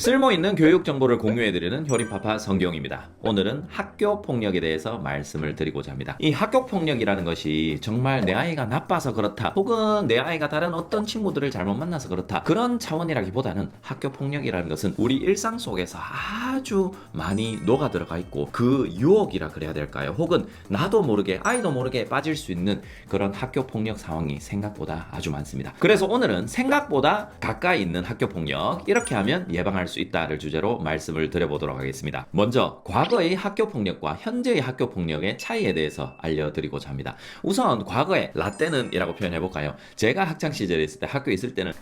쓸모있는 교육 정보를 공유해드리는 효리파파 성경입니다. 오늘은 학교 폭력에 대해서 말씀을 드리고자 합니다. 이 학교 폭력이라는 것이 정말 내 아이가 나빠서 그렇다, 혹은 내 아이가 다른 어떤 친구들을 잘못 만나서 그렇다, 그런 차원이라기보다는 학교 폭력이라는 것은 우리 일상 속에서 아주 많이 녹아 들어가 있고, 그 유혹이라 그래야 될까요? 혹은 나도 모르게, 아이도 모르게 빠질 수 있는 그런 학교 폭력 상황이 생각보다 아주 많습니다. 그래서 오늘은 생각보다 가까이 있는 학교 폭력, 이렇게 하면 예방할 수 있다를 주제로 말씀을 드려보도록 하겠습니다. 먼저 과거의 학교 폭력과 현재의 학교 폭력의 차이에 대해서 알려드리고자 합니다. 우선 과거에 라떼는 이라고 표현해볼까요? 제가 학창 시절에 있을 때, 학교에 있을 때는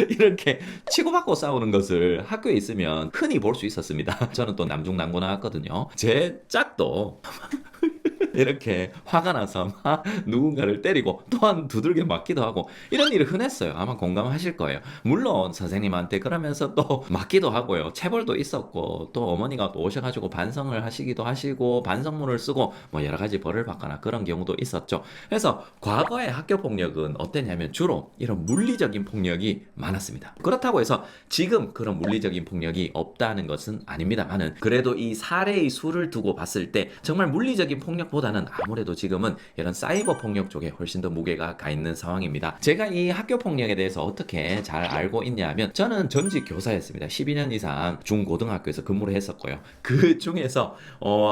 이렇게 치고받고 싸우는 것을 학교에 있으면 흔히 볼 수 있었습니다. 저는 또 남중남고 나왔거든요. 제 짝도 이렇게 화가 나서 막 누군가를 때리고 또한 두들겨 맞기도 하고, 이런 일이 흔했어요. 아마 공감하실 거예요. 물론 선생님한테 그러면서 또 맞기도 하고요. 체벌도 있었고, 또 어머니가 또 오셔가지고 반성을 하시기도 하시고, 반성문을 쓰고 뭐 여러 가지 벌을 받거나 그런 경우도 있었죠. 그래서 과거의 학교 폭력은 어땠냐면 주로 이런 물리적인 폭력이 많았습니다. 그렇다고 해서 지금 그런 물리적인 폭력이 없다는 것은 아닙니다만은, 그래도 이 사례의 수를 두고 봤을 때 정말 물리적인 폭력보다는 아무래도 지금은 이런 사이버 폭력 쪽에 훨씬 더 무게가 가 있는 상황입니다. 제가 이 학교 폭력에 대해서 어떻게 잘 알고 있냐 하면, 저는 전직 교사였습니다. 12년 이상 중고등학교에서 근무를 했었고요. 그 중에서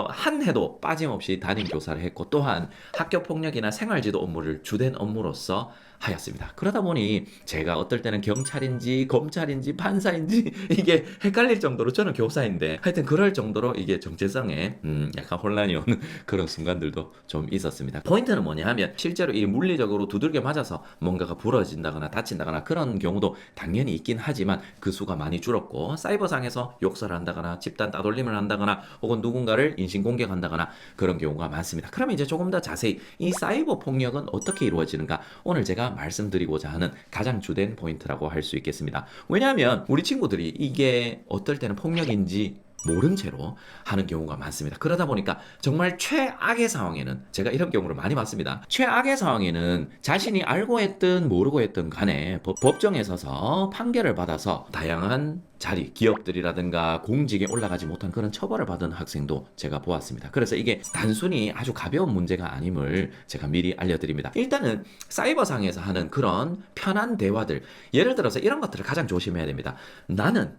한 해도 빠짐없이 담임 교사를 했고, 또한 학교 폭력이나 생활지도 업무를 주된 업무로서 하였습니다. 그러다 보니 제가 어떨 때는 경찰인지 검찰인지 판사인지 이게 헷갈릴 정도로, 저는 교사인데 하여튼 그럴 정도로 이게 정체성에 약간 혼란이 오는 그런 순간들도 좀 있었습니다. 포인트는 뭐냐 하면, 실제로 이 물리적으로 두들겨 맞아서 뭔가가 부러진다거나 다친다거나 그런 경우도 당연히 있긴 하지만 그 수가 많이 줄었고, 사이버상에서 욕설을 한다거나 집단 따돌림을 한다거나 혹은 누군가를 인신공격한다거나 그런 경우가 많습니다. 그러면 이제 조금 더 자세히 이 사이버 폭력은 어떻게 이루어지는가, 오늘 제가 말씀드리고자 하는 가장 주된 포인트라고 할 수 있겠습니다. 왜냐하면 우리 친구들이 이게 어떨 때는 폭력인지 모른 채로 하는 경우가 많습니다. 그러다 보니까 정말 최악의 상황에는, 제가 이런 경우를 많이 봤습니다. 최악의 상황에는 자신이 알고 했든 모르고 했든 간에 법정에 서서 판결을 받아서 다양한 자리, 기업들이라든가 공직에 올라가지 못한 그런 처벌을 받은 학생도 제가 보았습니다. 그래서 이게 단순히 아주 가벼운 문제가 아님을 제가 미리 알려드립니다. 일단은 사이버상에서 하는 그런 편한 대화들, 예를 들어서 이런 것들을 가장 조심해야 됩니다. 나는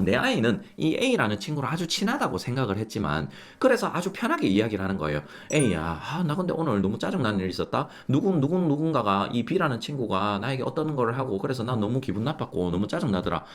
내 아이는 이 A라는 친구랑 아주 친하다고 생각을 했지만, 그래서 아주 편하게 이야기를 하는 거예요. A야, 나 근데 오늘 너무 짜증나는 일이 있었다. 누군가가 이 B라는 친구가 나에게 어떤 걸 하고, 그래서 난 너무 기분 나빴고 너무 짜증나더라.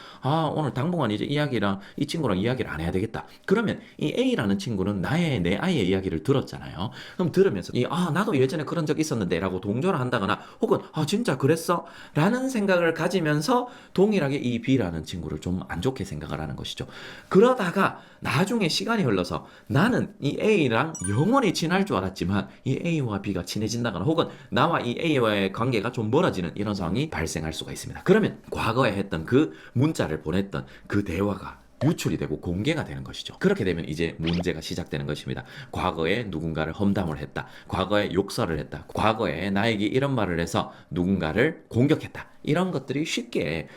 오늘 당분간 이제 이 친구랑 이야기를 안 해야 되겠다. 그러면 이 A라는 친구는 내 아이의 이야기를 들었잖아요. 그럼 들으면서 나도 예전에 그런 적 있었는데 라고 동조를 한다거나, 혹은 진짜 그랬어? 라는 생각을 가지면서 동일하게 이 B라는 친구를 좀 안 좋게 생각을 하는 것이죠. 그러다가 나중에 시간이 흘러서 나는 이 A랑 영원히 친할 줄 알았지만 이 A와 B가 친해진다거나, 혹은 나와 이 A와의 관계가 좀 멀어지는 이런 상황이 발생할 수가 있습니다. 그러면 과거에 했던 그 문자를 보냈던 그 대화가 유출이 되고 공개가 되는 것이죠. 그렇게 되면 이제 문제가 시작되는 것입니다. 과거에 누군가를 험담을 했다, 과거에 욕설을 했다, 과거에 나에게 이런 말을 해서 누군가를 공격했다, 이런 것들이 쉽게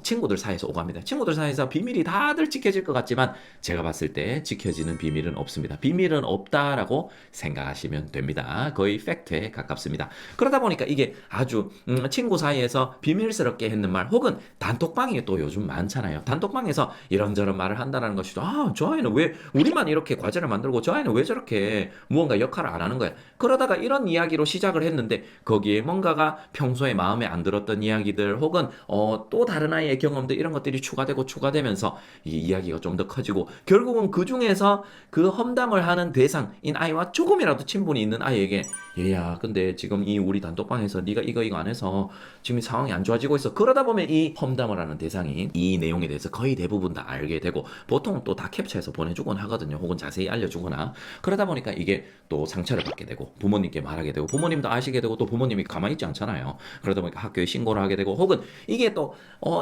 친구들 사이에서 오갑니다. 친구들 사이에서 비밀이 다들 지켜질 것 같지만 제가 봤을 때 지켜지는 비밀은 없습니다. 비밀은 없다라고 생각하시면 됩니다. 거의 팩트에 가깝습니다. 그러다 보니까 이게 아주 친구 사이에서 비밀스럽게 했는 말, 혹은 단톡방이 또 요즘 많잖아요. 단톡방에서 이런저런 말을 한다는 것이죠. 저 아이는 왜 우리만 이렇게 과제를 만들고 저 아이는 왜 저렇게 무언가 역할을 안 하는 거야. 그러다가 이런 이야기로 시작을 했는데 거기에 뭔가가 평소에 마음에 안 들었던 이야기, 혹은 또 다른 아이의 경험들, 이런 것들이 추가되면서 이 이야기가 좀 더 커지고, 결국은 그 중에서 그 험담을 하는 대상인 아이와 조금이라도 친분이 있는 아이에게, 얘야 근데 지금 이 우리 단톡방에서 네가 이거 안 해서 지금 상황이 안 좋아지고 있어. 그러다 보면 이 험담을 하는 대상이 이 내용에 대해서 거의 대부분 다 알게 되고, 보통 또 다 캡처해서 보내주곤 하거든요. 혹은 자세히 알려주거나. 그러다 보니까 이게 또 상처를 받게 되고 부모님께 말하게 되고, 부모님도 아시게 되고, 또 부모님이 가만히 있지 않잖아요. 그러다 보니까 학교에 신고를 하게 되고, 혹은 이게 또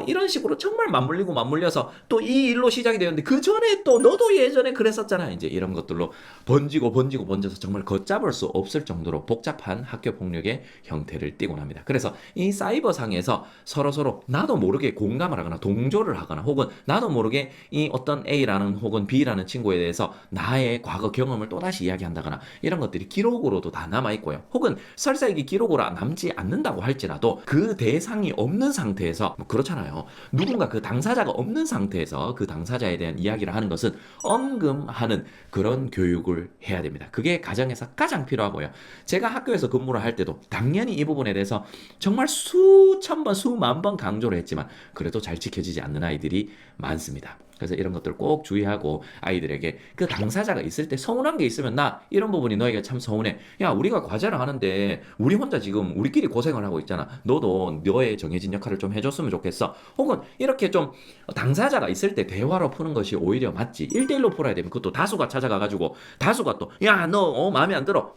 이런 식으로 정말 맞물려서 또 이 일로 시작이 되었는데 그 전에 또 너도 예전에 그랬었잖아. 이제 이런 것들로 번져서 정말 걷잡을 수 없을 정도로 복잡한 학교 폭력의 형태를 띠곤 합니다. 그래서 이 사이버상에서 서로 나도 모르게 공감을 하거나 동조를 하거나, 혹은 나도 모르게 이 어떤 A라는 혹은 B라는 친구에 대해서 나의 과거 경험을 또다시 이야기한다거나, 이런 것들이 기록으로도 다 남아있고요. 혹은 설사 이게 기록으로 남지 않는다고 할지라도 그 대상이 없는 상태에서, 뭐 그렇잖아요. 누군가 그 당사자가 없는 상태에서 그 당사자에 대한 이야기를 하는 것은 엄금하는 그런 교육을 해야 됩니다. 그게 가정에서 가장 필요하고요. 제가 학교에서 근무를 할 때도 당연히 이 부분에 대해서 정말 수천 번, 수만 번 강조를 했지만 그래도 잘 지켜지지 않는 아이들이 많습니다. 그래서 이런 것들 꼭 주의하고, 아이들에게 그 당사자가 있을 때 서운한 게 있으면, 나 이런 부분이 너에게 참 서운해. 야, 우리가 과제를 하는데 우리 혼자 지금 우리끼리 고생을 하고 있잖아. 너도 너의 정해진 역할을 좀 해줬으면 좋겠어. 혹은 이렇게 좀 당사자가 있을 때 대화로 푸는 것이 오히려 맞지. 1대1로 풀어야 되면 그것도 다수가 찾아가가지고 다수가 또, 야, 너 마음에 안 들어.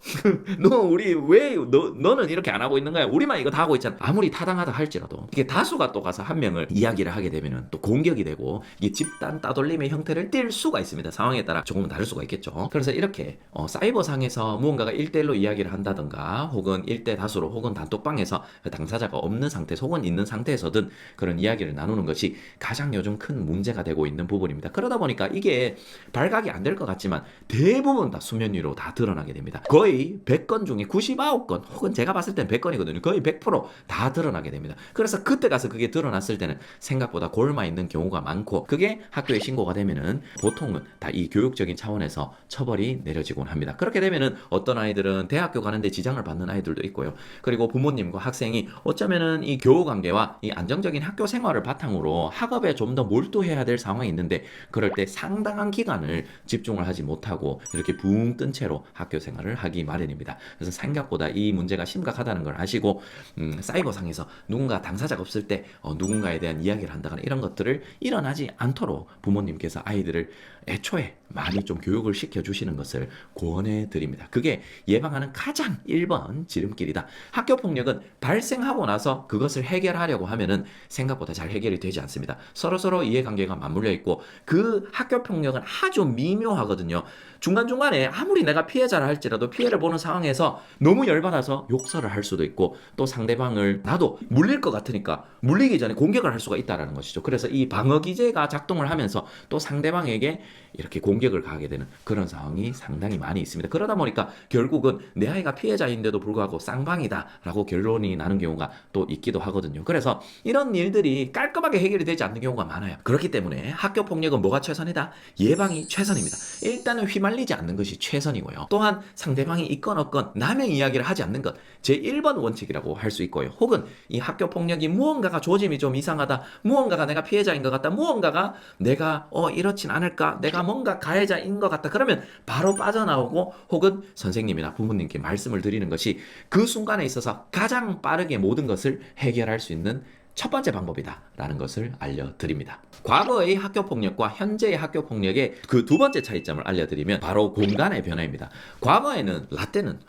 너 우리 왜 너는 이렇게 안 하고 있는 거야. 우리만 이거 다 하고 있잖아. 아무리 타당하다 할지라도 이게 다수가 또 가서 한 명을 이야기를 하게 되면은 또 공격이 되고, 이게 집단 따돌림의 형태를 띌 수가 있습니다. 상황에 따라 조금은 다를 수가 있겠죠. 그래서 이렇게 사이버상에서 무언가가 1대1로 이야기를 한다든가, 혹은 1대 다수로, 혹은 단톡방에서 그 당사자가 없는 상태에서 혹은 있는 상태에서든 그런 이야기를 나누는 것이 가장 요즘 큰 문제가 되고 있는 부분입니다. 그러다 보니까 이게 발각이 안 될 것 같지만 대부분 다 수면 위로 다 드러나게 됩니다. 거의 100건 중에 99건, 혹은 제가 봤을 땐 100건이거든요. 거의 100%다 드러나게 됩니다. 그래서 그때 가서 그게 드러났을 때는 생각보다 골마 있는 경우가 많고, 그게 학교에 신고가 되면은 보통은 다 이 교육적인 차원에서 처벌이 내려지곤 합니다. 그렇게 되면은 어떤 아이들은 대학교 가는데 지장을 받는 아이들도 있고요. 그리고 부모님과 학생이 어쩌면은 이 교우 관계와 이 안정적인 학교 생활을 바탕으로 학업에 좀 더 몰두해야 될 상황이 있는데, 그럴 때 상당한 기간을 집중을 하지 못하고 이렇게 붕 뜬 채로 학교 생활을 하기 마련입니다. 그래서 생각보다 이 문제가 심각하다는 걸 아시고, 사이버상에서 누군가 당사자가 없을 때 누군가에 대한 이야기를 한다거나 이런 것들을 일어나지 않도록 부모님께서 아이들을 애초에 많이 좀 교육을 시켜주시는 것을 권해 드립니다. 그게 예방하는 가장 1번 지름길이다. 학교 폭력은 발생하고 나서 그것을 해결하려고 하면은 생각보다 잘 해결이 되지 않습니다. 서로 이해관계가 맞물려 있고, 그 학교 폭력은 아주 미묘하거든요. 중간중간에 아무리 내가 피해자라 할지라도 피해를 보는 상황에서 너무 열받아서 욕설을 할 수도 있고, 또 상대방을 나도 물릴 것 같으니까 물리기 전에 공격을 할 수가 있다는 것이죠. 그래서 이 방어 기제가 작동을 하면서 또 상대방에게 이렇게 공격을 가하게 되는 그런 상황이 상당히 많이 있습니다. 그러다 보니까 결국은 내 아이가 피해자인데도 불구하고 쌍방이다라고 결론이 나는 경우가 또 있기도 하거든요. 그래서 이런 일들이 깔끔하게 해결이 되지 않는 경우가 많아요. 그렇기 때문에 학교 폭력은 뭐가 최선이다? 예방이 최선입니다. 일단은 휘말리지 않는 것이 최선이고요. 또한 상대방이 있건 없건 남의 이야기를 하지 않는 것, 제1번 원칙이라고 할 수 있고요. 혹은 이 학교 폭력이 무언가가 조짐이 좀 이상하다, 무언가가 내가 피해자인 것 같다, 무언가가 내가 이렇진 않을까, 내가 뭔가 가해자인 것 같다, 그러면 바로 빠져나오고, 혹은 선생님이나 부모님께 말씀을 드리는 것이 그 순간에 있어서 가장 빠르게 모든 것을 해결할 수 있는 첫 번째 방법이다라는 것을 알려드립니다. 과거의 학교폭력과 현재의 학교폭력의 그 두 번째 차이점을 알려드리면 바로 공간의 변화입니다. 과거에는 라떼는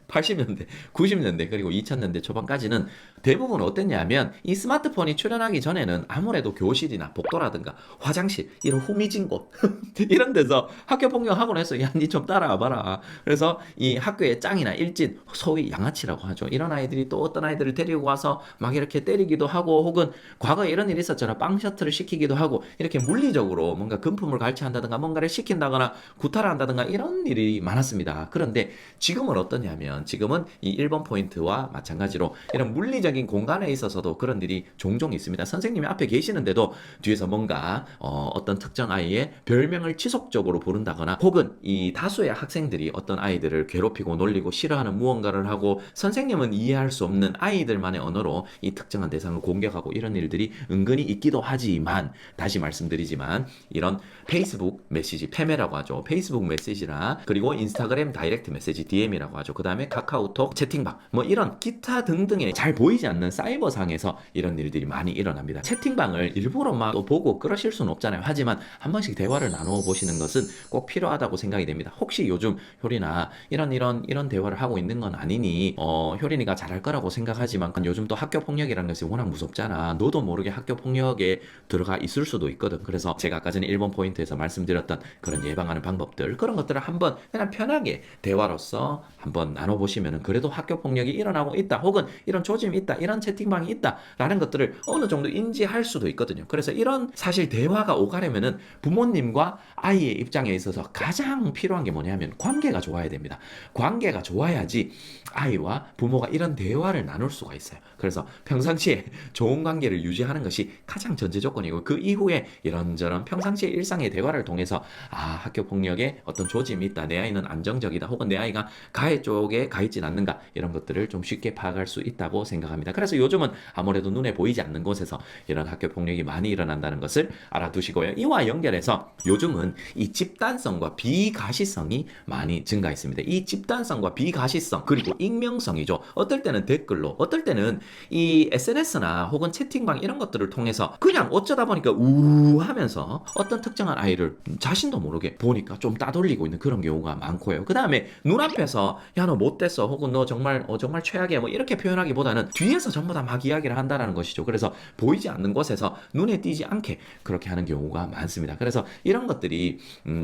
80년대, 90년대 그리고 2000년대 초반까지는 대부분 어땠냐면, 이 스마트폰이 출현하기 전에는 아무래도 교실이나 복도라든가 화장실, 이런 후미진 곳 이런 데서 학교폭력하고 나서 야, 니 좀 따라와봐라. 그래서 이 학교의 짱이나 일진, 소위 양아치라고 하죠. 이런 아이들이 또 어떤 아이들을 데리고 와서 막 이렇게 때리기도 하고, 혹은 과거에 이런 일이 있었잖아. 빵 셔틀을 시키기도 하고, 이렇게 물리적으로 뭔가 금품을 갈취한다든가 뭔가를 시킨다거나 구타를 한다든가 이런 일이 많았습니다. 그런데 지금은 어떠냐면, 지금은 이 1번 포인트와 마찬가지로 이런 물리적인 공간에 있어서도 그런 일이 종종 있습니다. 선생님이 앞에 계시는데도 뒤에서 뭔가 어떤 특정 아이의 별명을 지속적으로 부른다거나, 혹은 이 다수의 학생들이 어떤 아이들을 괴롭히고 놀리고 싫어하는 무언가를 하고, 선생님은 이해할 수 없는 아이들만의 언어로 이 특정한 대상을 공격하고, 이런 일들이 은근히 있기도 하지만, 다시 말씀드리지만 이런 페이스북 메시지, 페메라고 하죠. 페이스북 메시지나, 그리고 인스타그램 다이렉트 메시지, DM이라고 하죠. 그 다음에 카카오톡 채팅방, 뭐 이런 기타 등등의 잘 보이지 않는 사이버상에서 이런 일들이 많이 일어납니다. 채팅방을 일부러 막 또 보고 그러실 수는 없잖아요. 하지만 한 번씩 대화를 나누어 보시는 것은 꼭 필요하다고 생각이 됩니다. 혹시 요즘 효린아 이런 대화를 하고 있는 건 아니니 효린이가 잘할 거라고 생각하지만 요즘 또 학교 폭력이라는 것이 워낙 무섭고 없잖아. 너도 모르게 학교 폭력에 들어가 있을 수도 있거든. 그래서 제가 아까 전에 1번 포인트에서 말씀드렸던 그런 예방하는 방법들, 그런 것들을 한번 그냥 편하게 대화로서 한번 나눠보시면은 그래도 학교 폭력이 일어나고 있다, 혹은 이런 조짐이 있다, 이런 채팅방이 있다라는 것들을 어느 정도 인지할 수도 있거든요. 그래서 이런 사실 대화가 오가려면은 부모님과 아이의 입장에 있어서 가장 필요한 게 뭐냐면 관계가 좋아야 됩니다. 관계가 좋아야지 아이와 부모가 이런 대화를 나눌 수가 있어요. 그래서 평상시에 좋은 관계를 유지하는 것이 가장 전제 조건이고, 그 이후에 이런저런 평상시의 일상의 대화를 통해서 학교 폭력에 어떤 조짐이 있다, 내 아이는 안정적이다, 혹은 내 아이가 가해 쪽에 가 있진 않는가, 이런 것들을 좀 쉽게 파악할 수 있다고 생각합니다. 그래서 요즘은 아무래도 눈에 보이지 않는 곳에서 이런 학교 폭력이 많이 일어난다는 것을 알아두시고요. 이와 연결해서 요즘은 이 집단성과 비가시성이 많이 증가했습니다. 이 집단성과 비가시성, 그리고 익명성이죠. 어떨 때는 댓글로, 어떨 때는 이 SNS나 혹은 채팅방 이런 것들을 통해서 그냥 어쩌다 보니까 하면서 어떤 특정한 아이를 자신도 모르게 보니까 좀 따돌리고 있는 그런 경우가 많고요. 그 다음에 눈앞에서 야 너 못됐어, 혹은 너 정말 정말 최악이야, 뭐 이렇게 표현하기보다는 뒤에서 전부 다 막 이야기를 한다는 것이죠. 그래서 보이지 않는 곳에서 눈에 띄지 않게 그렇게 하는 경우가 많습니다. 그래서 이런 것들이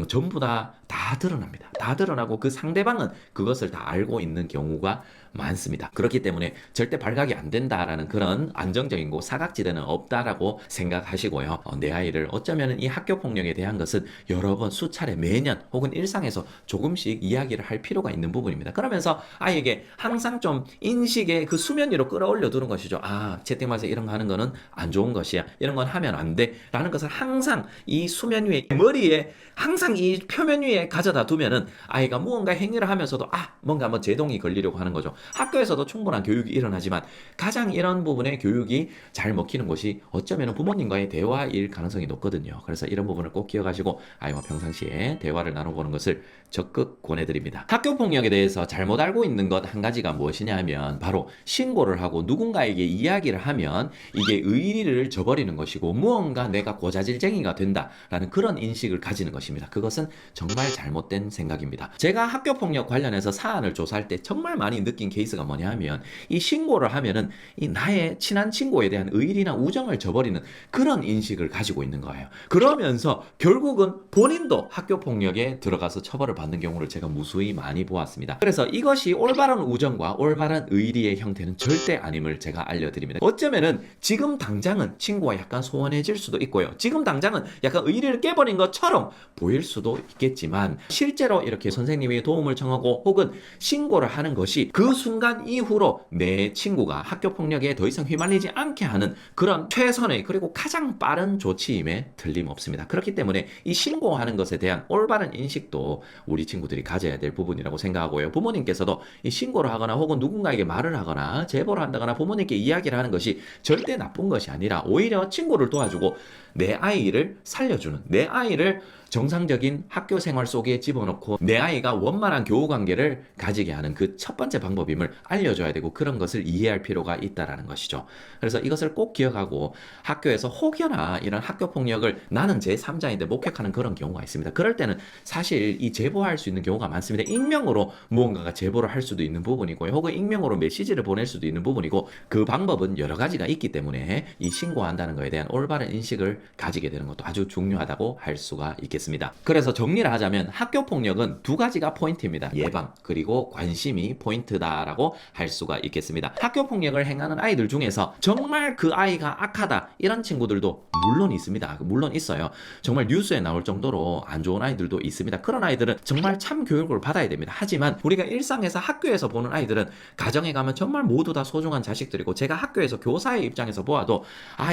전부 다 드러납니다. 다 드러나고 그 상대방은 그것을 다 알고 있는 경우가 많습니다. 그렇기 때문에 절대 발각이 안 된다라는 그런 안정적인 곳, 사각지대는 없다라고 생각하시고요. 내 아이를 어쩌면 이 학교 폭력에 대한 것은 여러 번 수차례 매년 혹은 일상에서 조금씩 이야기를 할 필요가 있는 부분입니다. 그러면서 아이에게 항상 좀 인식의 그 수면 위로 끌어올려 두는 것이죠. 채팅방에서 이런 거 하는 거는 안 좋은 것이야, 이런 건 하면 안 돼 라는 것을 항상 이 수면 위에, 머리에 항상 이 표면 위에 가져다 두면은 아이가 무언가 행위를 하면서도 뭔가 한번 제동이 걸리려고 하는 거죠. 학교에서도 충분한 교육이 일어나지만 가장 이런 부분의 교육이 잘 먹히는 곳이 어쩌면 부모님과의 대화일 가능성이 높거든요. 그래서 이런 부분을 꼭 기억하시고 아이와 평상시에 대화를 나눠보는 것을 적극 권해드립니다. 학교 폭력에 대해서 잘못 알고 있는 것 한 가지가 무엇이냐 하면 바로 신고를 하고 누군가에게 이야기를 하면 이게 의리를 저버리는 것이고 무언가 내가 고자질쟁이가 된다라는 그런 인식을 가지는 것입니다. 그것은 정말 잘못된 생각입니다. 제가 학교 폭력 관련해서 사안을 조사할 때 정말 많이 느낀 케이스가 뭐냐 하면 이 신고를 하면은 이 나의 친한 친구에 대한 의리나 우정을 저버리는 그런 인식을 가지고 있는 거예요. 그러면서 결국은 본인도 학교 폭력에 들어가서 처벌을 받는 경우를 제가 무수히 많이 보았습니다. 그래서 이것이 올바른 우정과 올바른 의리의 형태는 절대 아님을 제가 알려드립니다. 어쩌면은 지금 당장은 친구와 약간 소원해질 수도 있고요. 지금 당장은 약간 의리를 깨버린 것처럼 보일 수도 있겠지만 실제로 이렇게 선생님이 도움을 청하고 혹은 신고를 하는 것이 그 순간 이후로 내 친구가 학교 폭력에 더 이상 휘말리지 않게 하는 그런 최선의 그리고 가장 빠른 조치임에 틀림없습니다. 그렇기 때문에 이 신고하는 것에 대한 올바른 인식도 우리 친구들이 가져야 될 부분이라고 생각하고요. 부모님께서도 이 신고를 하거나 혹은 누군가에게 말을 하거나 제보를 한다거나 부모님께 이야기를 하는 것이 절대 나쁜 것이 아니라 오히려 친구를 도와주고 내 아이를 살려주는, 내 아이를 정상적인 학교 생활 속에 집어넣고 내 아이가 원만한 교우 관계를 가지게 하는 그 첫 번째 방법임을 알려줘야 되고 그런 것을 이해할 필요가 있다라는 것이죠. 그래서 이것을 꼭 기억하고 학교에서 혹여나 이런 학교 폭력을 나는 제3자인데 목격하는 그런 경우가 있습니다. 그럴 때는 사실 이 제보할 수 있는 경우가 많습니다. 익명으로 무언가가 제보를 할 수도 있는 부분이고요. 혹은 익명으로 메시지를 보낼 수도 있는 부분이고 그 방법은 여러 가지가 있기 때문에 이 신고한다는 것에 대한 올바른 인식을 가지게 되는 것도 아주 중요하다고 할 수가 있겠습니다. 그래서 정리를 하자면 학교 폭력은 두 가지가 포인트입니다. 예방 그리고 관심이 포인트다라고 할 수가 있겠습니다. 학교 폭력을 행하는 아이들 중에서 정말 그 아이가 악하다 이런 친구들도 물론 있습니다. 물론 있어요. 정말 뉴스에 나올 정도로 안 좋은 아이들도 있습니다. 그런 아이들은 정말 참 교육을 받아야 됩니다. 하지만 우리가 일상에서 학교에서 보는 아이들은 가정에 가면 정말 모두 다 소중한 자식들이고 제가 학교에서 교사의 입장에서 보아도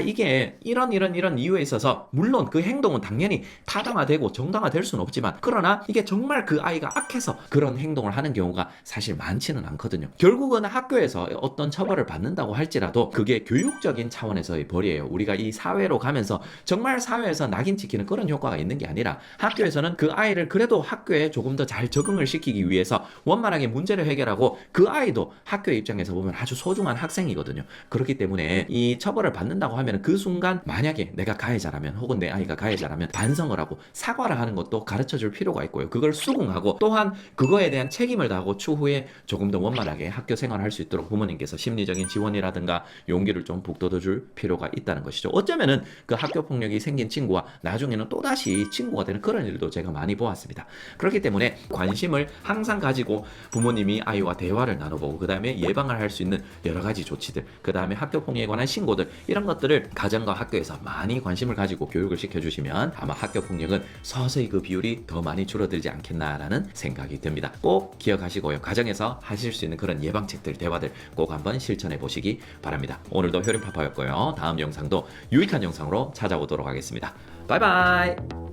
이게 이런 이유에 있어서 물론 그 행동은 당연히 타당화되고 정당화될 수는 없지만 그러나 이게 정말 그 아이가 악해서 그런 행동을 하는 경우가 사실 많지는 않거든요. 결국은 학교에서 어떤 처벌을 받는다고 할지라도 그게 교육적인 차원에서의 벌이에요. 우리가 이 사회로 가면서 정말 사회에서 낙인 찍히는 그런 효과가 있는 게 아니라 학교에서는 그 아이를 그래도 학교에 조금 더 잘 적응을 시키기 위해서 원만하게 문제를 해결하고 그 아이도 학교의 입장에서 보면 아주 소중한 학생이거든요. 그렇기 때문에 이 처벌을 받는다고 하면 그 순간 만약에 내가 가해자라면 혹은 내 아이가 가해자라면 반성을 하고 사과를 하는 것도 가르쳐 줄 필요가 있고요. 그걸 수긍하고 또한 그거에 대한 책임을 다하고 추후에 조금 더 원만한 원활하게 학교 생활을 할 수 있도록 부모님께서 심리적인 지원이라든가 용기를 좀 북돋워줄 필요가 있다는 것이죠. 어쩌면은 그 학교 폭력이 생긴 친구와 나중에는 또다시 친구가 되는 그런 일도 제가 많이 보았습니다. 그렇기 때문에 관심을 항상 가지고 부모님이 아이와 대화를 나눠보고 그 다음에 예방을 할 수 있는 여러 가지 조치들, 그 다음에 학교 폭력에 관한 신고들, 이런 것들을 가정과 학교에서 많이 관심을 가지고 교육을 시켜주시면 아마 학교 폭력은 서서히 그 비율이 더 많이 줄어들지 않겠나라는 생각이 듭니다. 꼭 기억하시고요. 가정에서 하실 수 있는 그런 예방책들, 대화들 꼭 한번 실천해 보시기 바랍니다. 오늘도 효림파파였고요. 다음 영상도 유익한 영상으로 찾아오도록 하겠습니다. 바이바이.